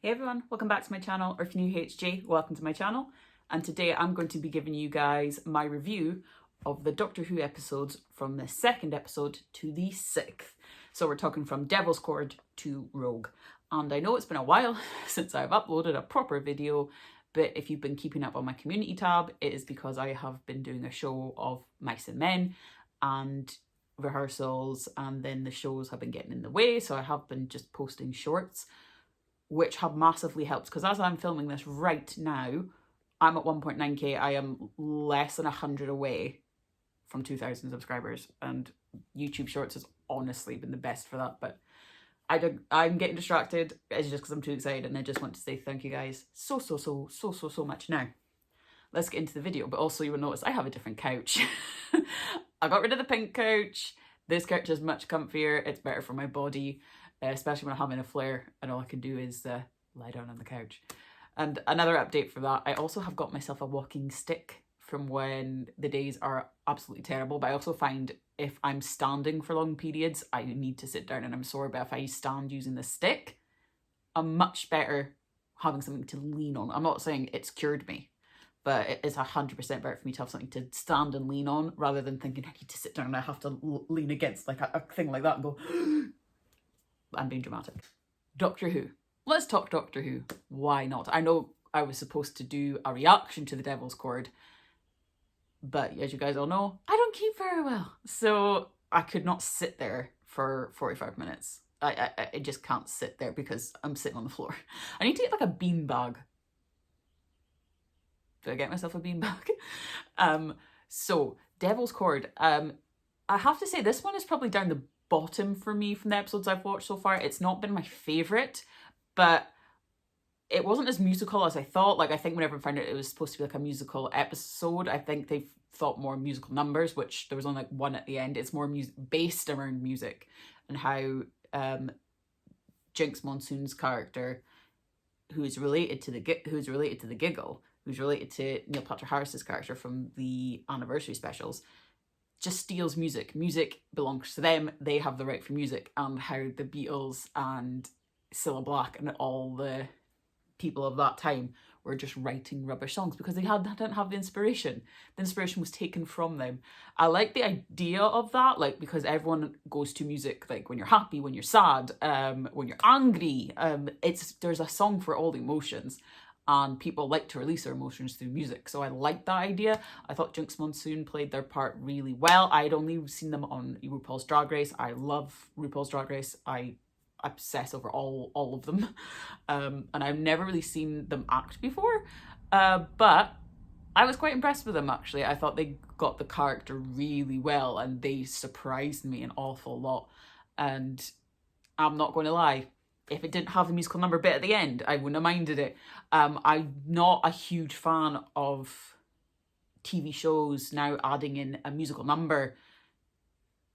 Hey everyone, welcome back to my channel, or if you're new HJ, welcome to my channel. And today I'm going to be giving you guys my review of the Doctor Who episodes from the 2nd episode to the 6th. So we're talking from Devils Chord to Rouge. And I know it's been a while since I've uploaded a proper video, but if you've been keeping up on my community tab, it is because I have been doing a show of Mice and Men and rehearsals, and then the shows have been getting in the way, so I have been just posting shorts, which have massively helped, because as I'm filming this right now, I'm at 1.9k. I am less than 100 away from 2,000 subscribers, and YouTube Shorts has honestly been the best for that. But I'm getting distracted. It's just because I'm too excited, and I just want to say thank you guys so much. Now, let's get into the video. But also, you will notice I have a different couch. I got rid of the pink couch. This couch is much comfier. It's better for my body. Especially when I'm having a flare and all I can do is lie down on the couch. And another update for that, I also have got myself a walking stick from when the days are absolutely terrible. But I also find if I'm standing for long periods, I need to sit down and I'm sore. But if I stand using the stick, I'm much better having something to lean on. I'm not saying it's cured me, but it is 100% better for me to have something to stand and lean on rather than thinking I need to sit down and I have to lean against like a thing like that and go... I'm being dramatic. Doctor Who. Let's talk Doctor Who. Why not? I know I was supposed to do a reaction to the Devil's Chord, but as you guys all know, I don't keep very well. So I could not sit there for 45 minutes. I just can't sit there because I'm sitting on the floor. I need to get like a bean bag. Did I get myself a bean bag? So Devil's Chord. I have to say this one is probably down the bottom for me from the episodes I've watched so far. It's not been my favourite, but it wasn't as musical as I thought. Like, I think whenever I found out it was supposed to be like a musical episode, I think they've thought more musical numbers, which there was only like one at the end. It's more based around music and how Jinx Monsoon's character, who's related to the Giggle, who's related to Neil Patrick Harris's character from the anniversary specials, just steals music. Music belongs to them. They have the right for music, and how the Beatles and Cilla Black and all the people of that time were just writing rubbish songs because they didn't have the inspiration. The inspiration was taken from them. I like the idea of that, like, because everyone goes to music, like when you're happy, when you're sad, when you're angry. There's a song for all the emotions. And people like to release their emotions through music. So I like that idea. I thought Jinx Monsoon played their part really well. I'd only seen them on RuPaul's Drag Race. I love RuPaul's Drag Race. I obsess over all of them. And I've never really seen them act before. But I was quite impressed with them, actually. I thought they got the character really well and they surprised me an awful lot. And I'm not going to lie, if it didn't have the musical number bit at the end, I wouldn't have minded it. I'm not a huge fan of TV shows now adding in a musical number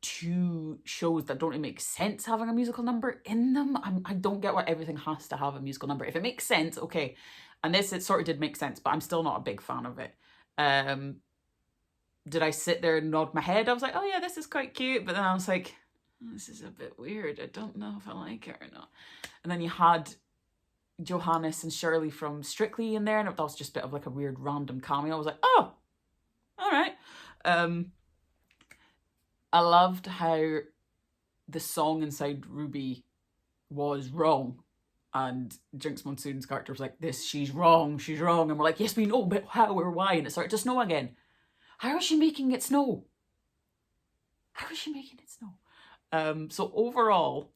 to shows that don't really make sense having a musical number in them. I don't get why everything has to have a musical number. If it makes sense, okay. And it sort of did make sense, but I'm still not a big fan of it. Did I sit there and nod my head? I was like, oh yeah, this is quite cute. But then I was like, this is a bit weird. I don't know if I like it or not. And then you had Johannes and Shirley from Strictly in there, and that was just a bit of like a weird random cameo. I was like, oh, all right. I loved how the song inside Ruby was wrong, and Jinx Monsoon's character was like, she's wrong, and we're like, yes, we know, but how or why? And it started to snow again. How is she making it snow? So overall,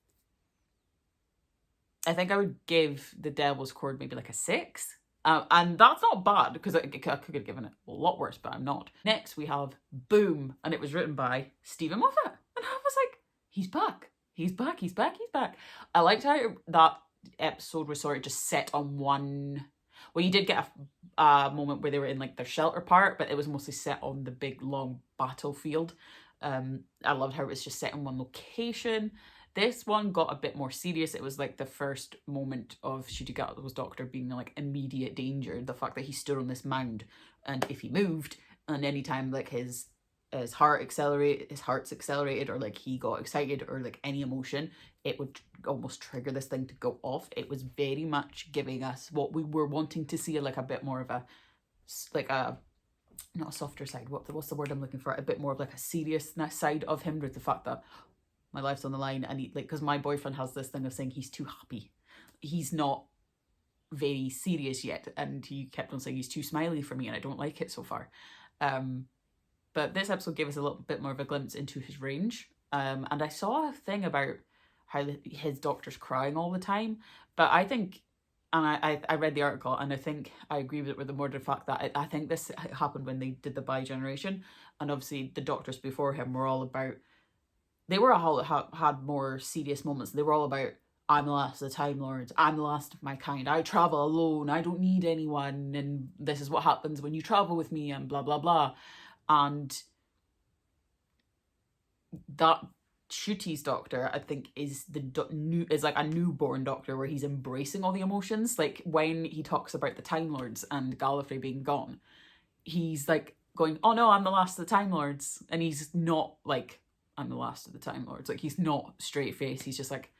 I think I would give the Devil's Chord maybe like a 6. And that's not bad, because I could have given it a lot worse, but I'm not. Next, we have Boom, and it was written by Stephen Moffat. And I was like, he's back. I liked how that episode was sort of just set on one... Well, you did get a moment where they were in like their shelter part, but it was mostly set on the big, long battlefield. I loved how it was just set in one location. This one got a bit more serious. It was like the first moment of Ncuti Doctor being in like immediate danger. The fact that he stood on this mound, and if he moved, and anytime like his his heart's accelerated, or like he got excited, or like any emotion, it would almost trigger this thing to go off. It was very much giving us what we were wanting to see, like a bit more of a, like a, not a softer side, what's the word I'm looking for, a bit more of like a seriousness side of him, with the fact that my life's on the line, and he, like, because my boyfriend has this thing of saying he's too happy, he's not very serious yet, and he kept on saying he's too smiley for me, and I don't like it so far. But this episode gave us a little bit more of a glimpse into his range. And I saw a thing about how his doctor's crying all the time. But I think, and I read the article, and I think I agree with it, with the more the fact that I think this happened when they did the bi-generation. And obviously the doctors before him were all about, they were all had more serious moments. They were all about, I'm the last of the Time Lords, I'm the last of my kind, I travel alone, I don't need anyone, and this is what happens when you travel with me, and blah, blah, blah. And that Shooty's doctor, I think, is like a newborn doctor, where he's embracing all the emotions. Like when he talks about the Time Lords and Gallifrey being gone, he's like going, oh no, I'm the last of the Time Lords. And he's not like, I'm the last of the Time Lords. Like, he's not straight face. He's just like,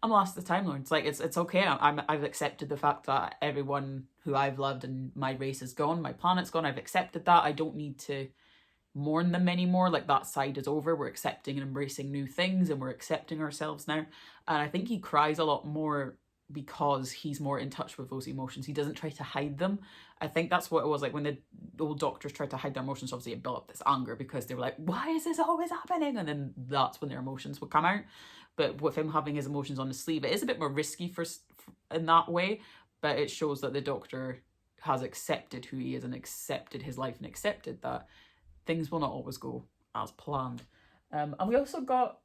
I'm the last of the Time Lords. Like, it's okay. I've accepted the fact that everyone who I've loved and my race is gone, my planet's gone. I've accepted that. I don't need to mourn them anymore. Like, that side is over. We're accepting and embracing new things, and we're accepting ourselves now. And I think he cries a lot more because he's more in touch with those emotions. He doesn't try to hide them. I think that's what it was like when the old doctors tried to hide their emotions. Obviously it built up this anger because they were like, why is this always happening? And then that's when their emotions would come out. But with him having his emotions on his sleeve, it is a bit more risky for in that way, but it shows that the doctor has accepted who he is, and accepted his life, and accepted that things will not always go as planned. And we also got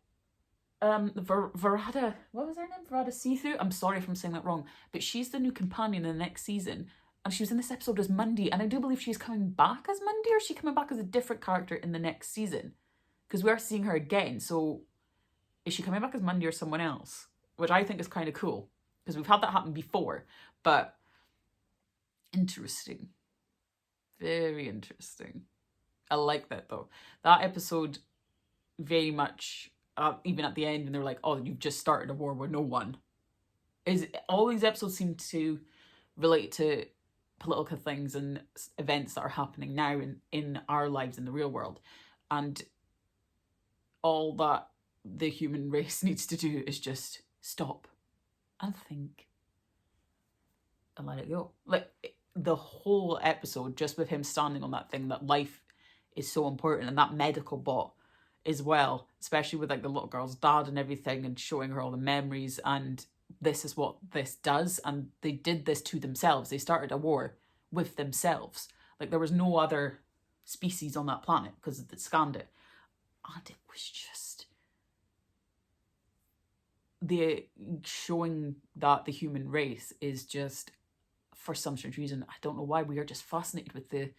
Verada, what was her name? Verada See-Through? I'm sorry if I'm saying that wrong, but she's the new companion in the next season, and she was in this episode as Mundy, and I do believe she's coming back as Mundy, or is she coming back as a different character in the next season? Because we are seeing her again, so is she coming back as Mundy or someone else? Which I think is kind of cool, because we've had that happen before, but interesting. Very interesting. I like that though. That episode very much, even at the end, when they're like, oh, you've just started a war with no one. All these episodes seem to relate to political things and events that are happening now in our lives in the real world. And all that the human race needs to do is just stop and think and let it go. Like, the whole episode, just with him standing on that thing, that life is so important, and that medical bot as well, especially with like the little girl's dad and everything, and showing her all the memories, and this is what this does. And they did this to themselves. They started a war with themselves. Like, there was no other species on that planet because it scanned it, and it was just the showing that the human race is just, for some strange reason, I don't know why, we are just fascinated with the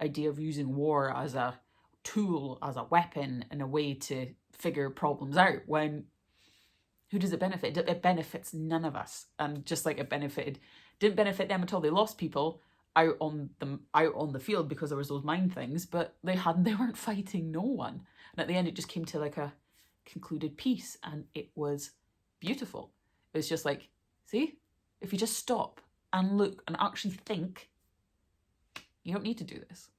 idea of using war as a tool, as a weapon, in a way to figure problems out, when who does it benefit? It benefits none of us. And just like it didn't benefit them until they lost people out on the field, because there was those mind things, but they weren't fighting no one. And at the end it just came to like a concluded peace, and it was beautiful. It was just like, see, if you just stop and look and actually think, you don't need to do this.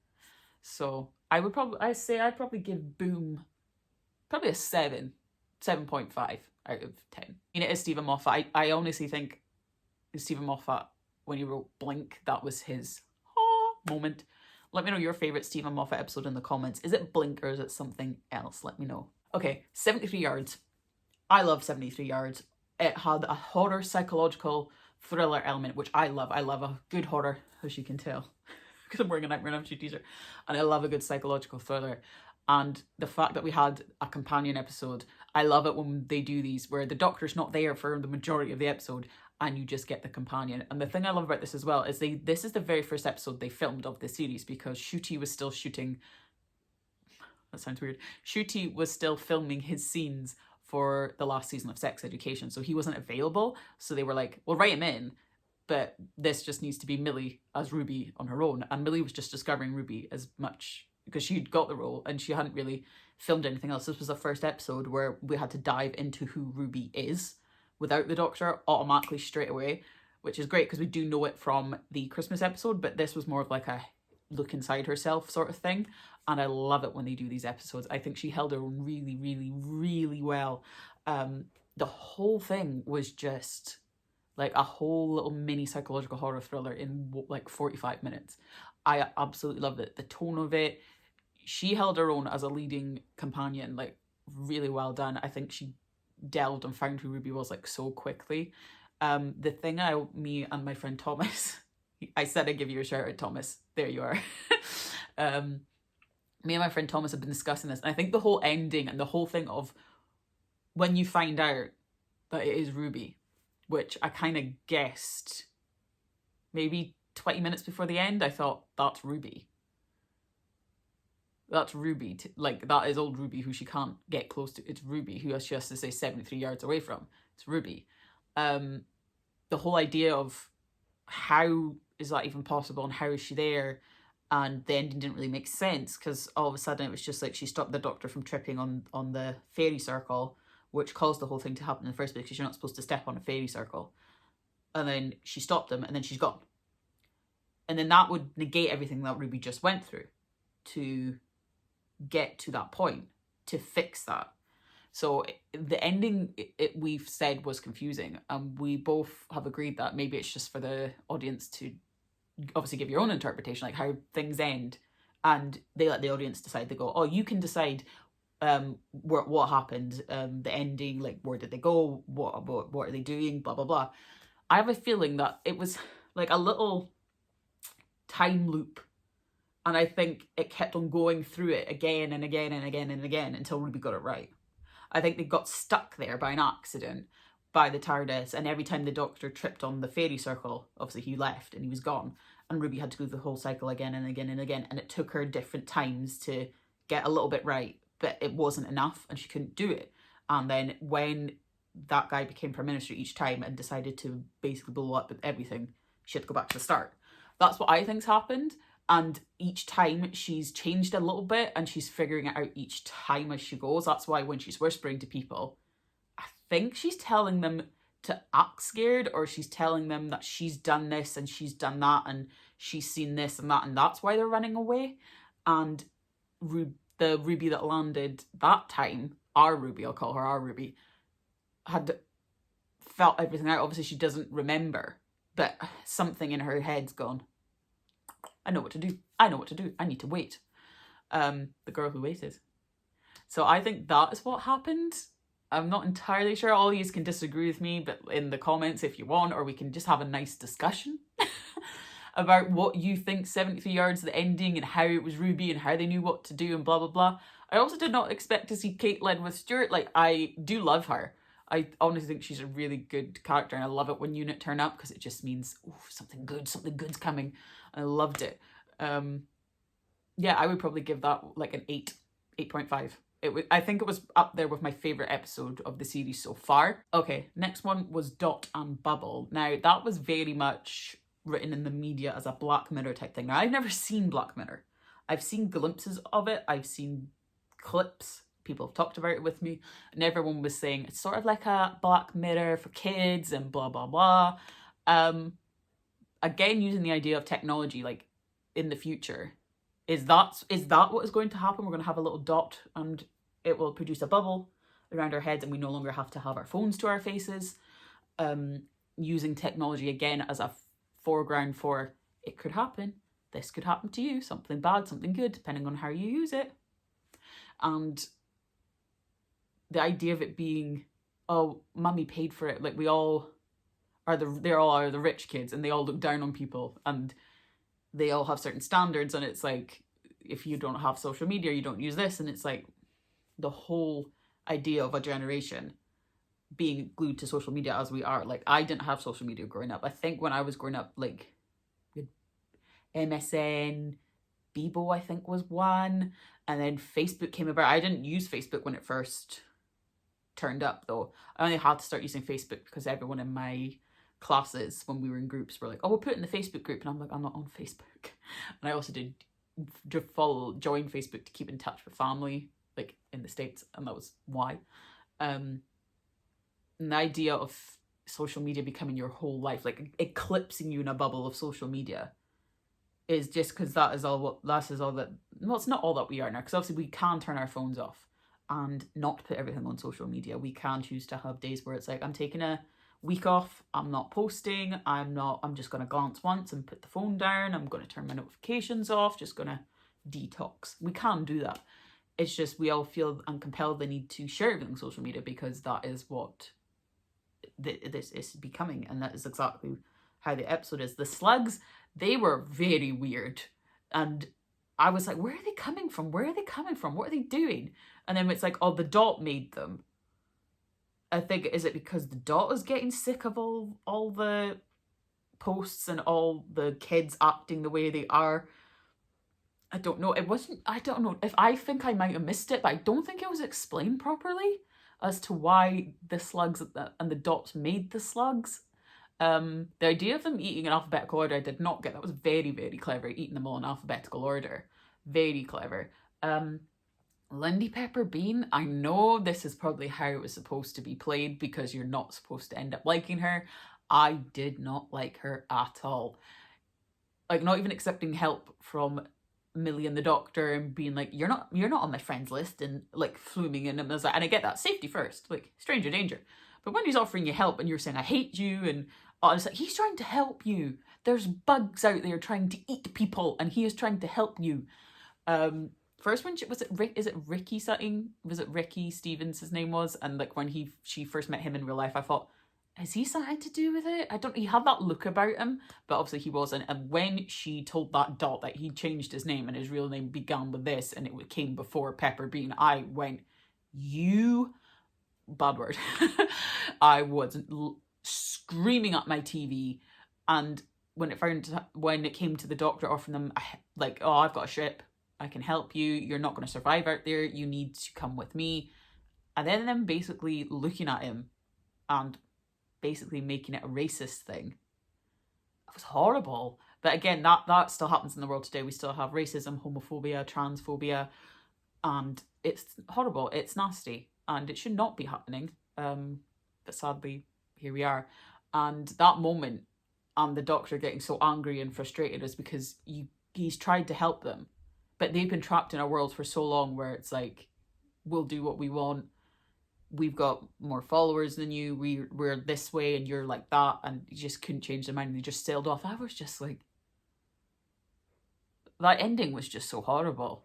So I'd probably give Boom probably a 7.5 out of 10. I mean, it is Stephen Moffat. I honestly think Stephen Moffat, when he wrote Blink, that was his moment. Let me know your favourite Stephen Moffat episode in the comments. Is it Blink or is it something else? Let me know. Okay, 73 Yards. I love 73 Yards. It had a horror psychological thriller element, which I love. I love a good horror, as you can tell, because I'm wearing a Nightmare on Elm Street t-shirt, and I love a good psychological thriller. And the fact that we had a companion episode, I love it when they do these where the doctor's not there for the majority of the episode and you just get the companion. And the thing I love about this as well is this is the very first episode they filmed of this series, because Shooty was still shooting, that sounds weird, Shooty was still filming his scenes for the last season of Sex Education, so he wasn't available. So they were like, we'll write him in, but this just needs to be Millie as Ruby on her own. And Millie was just discovering Ruby as much because she'd got the role and she hadn't really filmed anything else. This was the first episode where we had to dive into who Ruby is without the Doctor automatically straight away, which is great because we do know it from the Christmas episode, but this was more of like a look inside herself sort of thing. And I love it when they do these episodes. I think she held her own really, really, really well. The whole thing was just like a whole little mini psychological horror thriller in like 45 minutes. I absolutely loved it. The tone of it, she held her own as a leading companion, like really well done. I think she delved and found who Ruby was like so quickly. The thing me and my friend Thomas, I said I'd give you a shout out, Thomas. There you are. Me and my friend Thomas have been discussing this, and I think the whole ending and the whole thing of when you find out that it is Ruby, which I kind of guessed maybe 20 minutes before the end, I thought, that's Ruby. That's Ruby. Like, that is old Ruby who she can't get close to. It's Ruby who she has to stay 73 yards away from. It's Ruby. The whole idea of how is that even possible and how is she there? And the ending didn't really make sense because all of a sudden it was just like she stopped the Doctor from tripping on the fairy circle, which caused the whole thing to happen in the first place because you're not supposed to step on a fairy circle. And then she stopped him and then she's gone. And then that would negate everything that Ruby just went through to get to that point, to fix that. So the ending we've said was confusing, and we both have agreed that maybe it's just for the audience to obviously give your own interpretation, like how things end, and they let the audience decide. They go, oh, you can decide what happened, the ending, like where did they go, what are they doing, blah blah blah. I have a feeling that it was like a little time loop, and I think it kept on going through it again and again and again and again until Ruby got it right. I think they got stuck there by an accident by the TARDIS, and every time the Doctor tripped on the fairy circle, obviously he left and he was gone, and Ruby had to go through the whole cycle again and again and again, and it took her different times to get a little bit right, but it wasn't enough and she couldn't do it. And then when that guy became Prime Minister each time and decided to basically blow up with everything, she had to go back to the start. That's what I think's happened. And each time she's changed a little bit and she's figuring it out each time as she goes. That's why when she's whispering to people, I think she's telling them to act scared, or she's telling them that she's done this and she's done that and she's seen this and that, and that's why they're running away. And the Ruby that landed that time, our Ruby, I'll call her our Ruby, had felt everything out. Obviously she doesn't remember, but something in her head's gone, I know what to do. I know what to do. I need to wait. The girl who waited. So I think that is what happened. I'm not entirely sure. All of you can disagree with me, but in the comments if you want, or we can just have a nice discussion about what you think 73 yards, the ending, and how it was Ruby and how they knew what to do and blah, blah, blah. I also did not expect to see Kate led with Stuart. Like, I do love her. I honestly think she's a really good character, and I love it when unit turn up because it just means, ooh, something good's coming. I loved it. Yeah, I would probably give that like an 8.5. I think it was up there with my favourite episode of the series so far. Okay, next one was Dot and Bubble. Now, that was very much written in the media as a Black Mirror type thing. Now, I've never seen Black Mirror. I've seen glimpses of it. I've seen clips. People have talked about it with me, and everyone was saying it's sort of like a Black Mirror for kids and blah, blah, blah. Again, using the idea of technology, like in the future, is that what is going to happen? We're going to have a little dot and it will produce a bubble around our heads, and we no longer have to have our phones to our faces. Using technology again as a foreground for it could happen. This could happen to you, something bad, something good, depending on how you use it. And the idea of it being, oh, mummy paid for it, like they all are the rich kids and they all look down on people and they all have certain standards, and it's like, if you don't have social media, you don't use this, and it's like the whole idea of a generation being glued to social media as we are. Like, I didn't have social media growing up. I think when I was growing up, like MSN, Bebo I think was one, and then Facebook came about. I didn't use Facebook when it first turned up though. I only had to start using Facebook because everyone in my classes when we were in groups were like, oh, we'll put it in the Facebook group, and I'm like, I'm not on Facebook. And I also did join Facebook to keep in touch with family, like in the States, and that was why. And the idea of social media becoming your whole life, like eclipsing you in a bubble of social media, is just because that is all that. Well, it's not all that we are now, because obviously we can turn our phones off and not put everything on social media. We can choose to have days where it's like, I'm taking a week off, I'm not posting, I'm just going to glance once and put the phone down, I'm going to turn my notifications off, just going to detox. We can do that. It's just we all feel compelled the need to share everything on social media, because that is what this is becoming, and that is exactly how the episode is. The slugs, they were very weird, and I was like, where are they coming from? What are they doing? And then it's like, oh, the dot made them. I think, is it because the dot is getting sick of all the posts and all the kids acting the way they are? I don't know. I don't know. I think I might have missed it, but I don't think it was explained properly as to why the slugs and the dots made the slugs. The idea of them eating in alphabetical order, I did not get. That was very, very clever, eating them all in alphabetical order. Very clever. Lindy Pepper Bean, I know this is probably how it was supposed to be played, because you're not supposed to end up liking her. I did not like her at all. Like, not even accepting help from Millie and the doctor and being like, you're not on my friends list, and like fluming in, and I was like, and I get that, safety first, like stranger danger. But when he's offering you help and you're saying, I hate you, and I was like, he's trying to help you. There's bugs out there trying to eat people, and he is trying to help you. First when is it Ricky something? Was it Ricky Stevens his name was? And like when she first met him in real life, I thought, is he something to do with it? He had that look about him, but obviously he wasn't. And when she told that dot that he changed his name and his real name began with this and it came before Pepper Bean, I went, you bad word. I was screaming at my TV. And when it came to the doctor offering them, like, oh, I've got a ship, I can help you, you're not going to survive out there, you need to come with me. And then them basically looking at him and basically making it a racist thing. It was horrible. But again, that still happens in the world today. We still have racism, homophobia, transphobia, and it's horrible. It's nasty, and it should not be happening. But sadly, here we are. And that moment, and the doctor getting so angry and frustrated, is because he's tried to help them, but they've been trapped in a world for so long where it's like, we'll do what we want. We've got more followers than you. We're this way and you're like that, and you just couldn't change their mind. And they just sailed off. I was just like, that ending was just so horrible.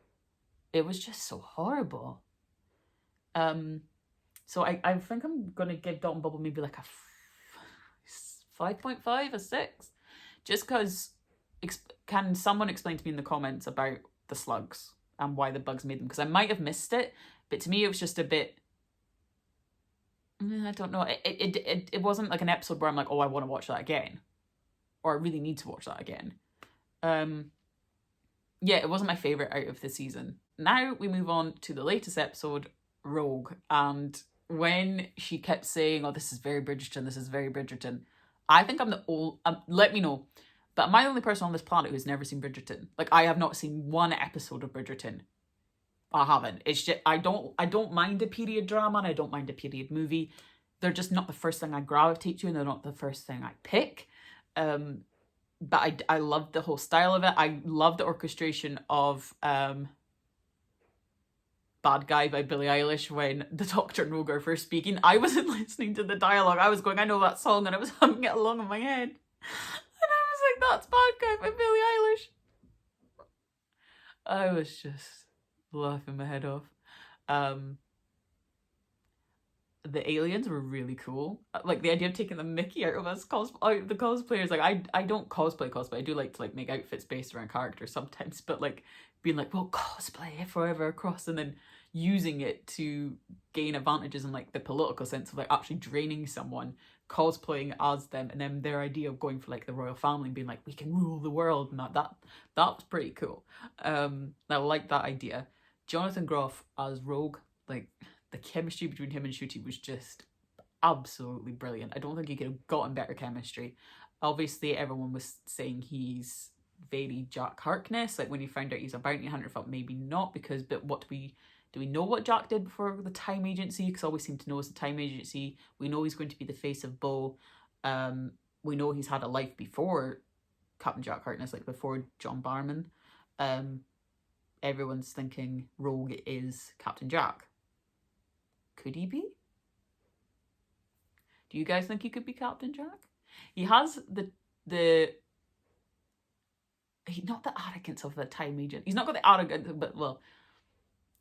It was just so horrible. So I think I'm gonna give Dot and Bubble maybe like a 5.5, a 6, just because. Can someone explain to me in the comments about the slugs and why the bugs made them? Because I might have missed it, but to me it was just a bit. I don't know. It wasn't like an episode where I'm like, oh, I want to watch that again, or I really need to watch that again. Yeah, it wasn't my favorite out of the season. Now we move on to the latest episode, Rogue, and when she kept saying, oh, this is very Bridgerton, this is very Bridgerton, I think I'm the old. Let me know, but am I the only person on this planet who's never seen Bridgerton? Like, I have not seen one episode of Bridgerton. I haven't. It's just, I don't mind a period drama and I don't mind a period movie. They're just not the first thing I gravitate to, and they're not the first thing I pick. But I love the whole style of it. I love the orchestration of Bad Guy by Billie Eilish when the Doctor and Rogue are first speaking. I wasn't listening to the dialogue. I was going, I know that song, and I was humming it along in my head. And I was like, that's Bad Guy by Billie Eilish. I was just laughing my head off. The aliens were really cool. Like, the idea of taking the mickey out of us the cosplayers. Like, I don't cosplay. I do like to like make outfits based around characters sometimes, but like being like, well, cosplay forever across, and then using it to gain advantages in like the political sense of like actually draining someone, cosplaying as them, and then their idea of going for like the royal family and being like, we can rule the world, and that was pretty cool. I like that idea. Jonathan Groff as Rogue, like, the chemistry between him and Ncuti was just absolutely brilliant. I don't think he could have gotten better chemistry. Obviously, everyone was saying he's very Jack Harkness. Like when he found out he's a bounty hunter, I thought maybe not, because but what do we know what Jack did before the Time Agency? Because all we seem to know is the Time Agency. We know he's going to be the face of Bo. We know he's had a life before Captain Jack Harkness, like before John Barman. Everyone's thinking Rogue is Captain Jack. Could he be? Do you guys think he could be Captain Jack? He has not the arrogance of the Time Agent. He's not got the arrogance, but well,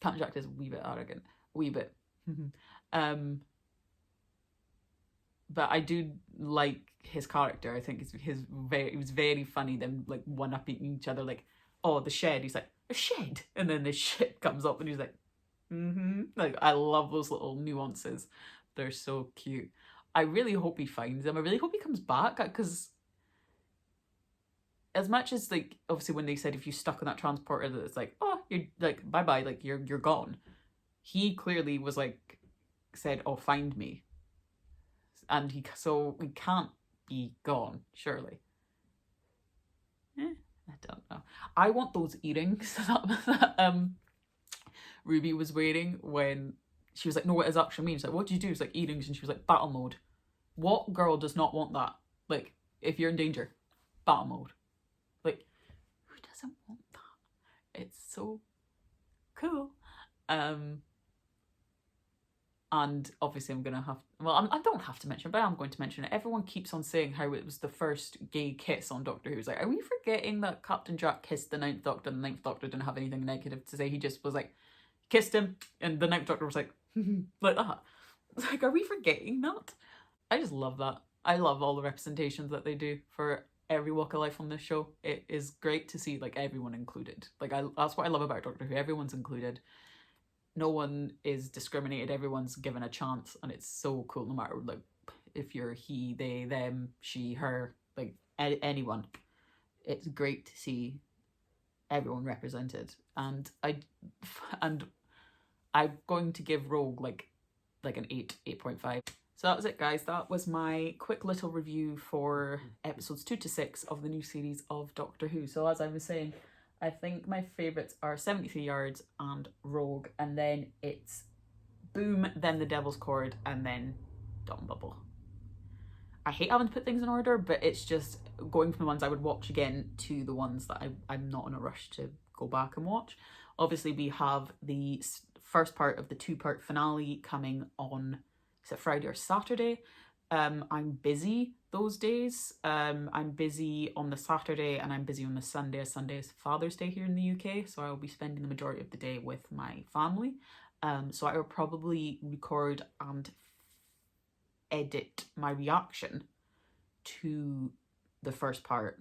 Captain Jack is a wee bit arrogant, a wee bit. But I do like his character. I think it was very funny, them like one-upping each other, like, oh, the shed. He's like, a shed? And then the ship comes up and he's like, Like, I love those little nuances. They're so cute. I really hope he finds them. I really hope he comes back, because as much as, like, obviously when they said if you stuck on that transporter that it's like, oh, you're like, bye-bye, like you're gone. He clearly was like, said, oh, find me. And so we can't be gone, surely. I don't know. I want those earrings that Ruby was wearing when she was like, no, what does that actually mean? She's like, what do you do? It's like earrings. And she was like, battle mode. What girl does not want that? Like, if you're in danger, battle mode. Like, who doesn't want that? It's so cool. And obviously I'm going to have, well, I don't have to mention it, but I'm going to mention it. Everyone keeps on saying how it was the first gay kiss on Doctor Who. It's like, are we forgetting that Captain Jack kissed the Ninth Doctor and the Ninth Doctor didn't have anything negative to say? He just was like, kissed him, and the Ninth Doctor was like, like that. It's like, are we forgetting that? I just love that. I love all the representations that they do for every walk of life on this show. It is great to see, like, everyone included. Like, that's what I love about Doctor Who. Everyone's included. No one is discriminated. Everyone's given a chance, and it's so cool. No matter, like, if you're he, they, them, she, her, like anyone, it's great to see everyone represented. And I'm going to give Rogue like an 8.5. So that was it, guys. That was my quick little review for episodes 2 to 6 of the new series of Doctor Who. So as I was saying, I think my favourites are 73 Yards and Rogue, and then it's Boom, then the Devil's Chord, and then Dawn Bubble. I hate having to put things in order, but it's just going from the ones I would watch again to the ones that I'm not in a rush to go back and watch. Obviously, we have the first part of the 2-part finale coming on, is it Friday or Saturday? I'm busy those days. I'm busy on the Saturday and I'm busy on the Sunday. Sunday is Father's Day here in the UK, so I will be spending the majority of the day with my family. So I will probably record and edit my reaction to the first part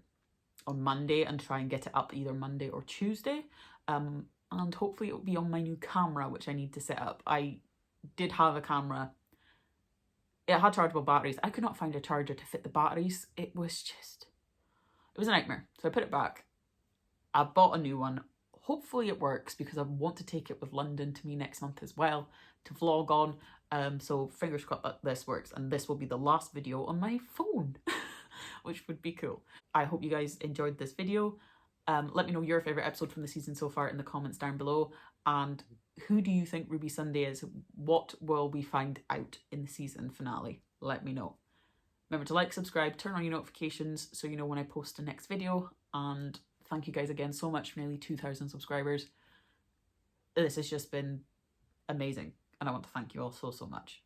on Monday and try and get it up either Monday or Tuesday. And hopefully it will be on my new camera, which I need to set up. I did have a camera. It had chargeable batteries. I could not find a charger to fit the batteries. It was a nightmare. So I put it back. I bought a new one. Hopefully it works, because I want to take it with London to me next month as well to vlog on. So fingers crossed that this works, and this will be the last video on my phone, which would be cool. I hope you guys enjoyed this video. Let me know your favourite episode from the season so far in the comments down below, and who do you think Ruby Sunday is? What will we find out in the season finale? Let me know. Remember to like, subscribe, turn on your notifications so you know when I post the next video, and thank you guys again so much for nearly 2,000 subscribers. This has just been amazing, and I want to thank you all so much.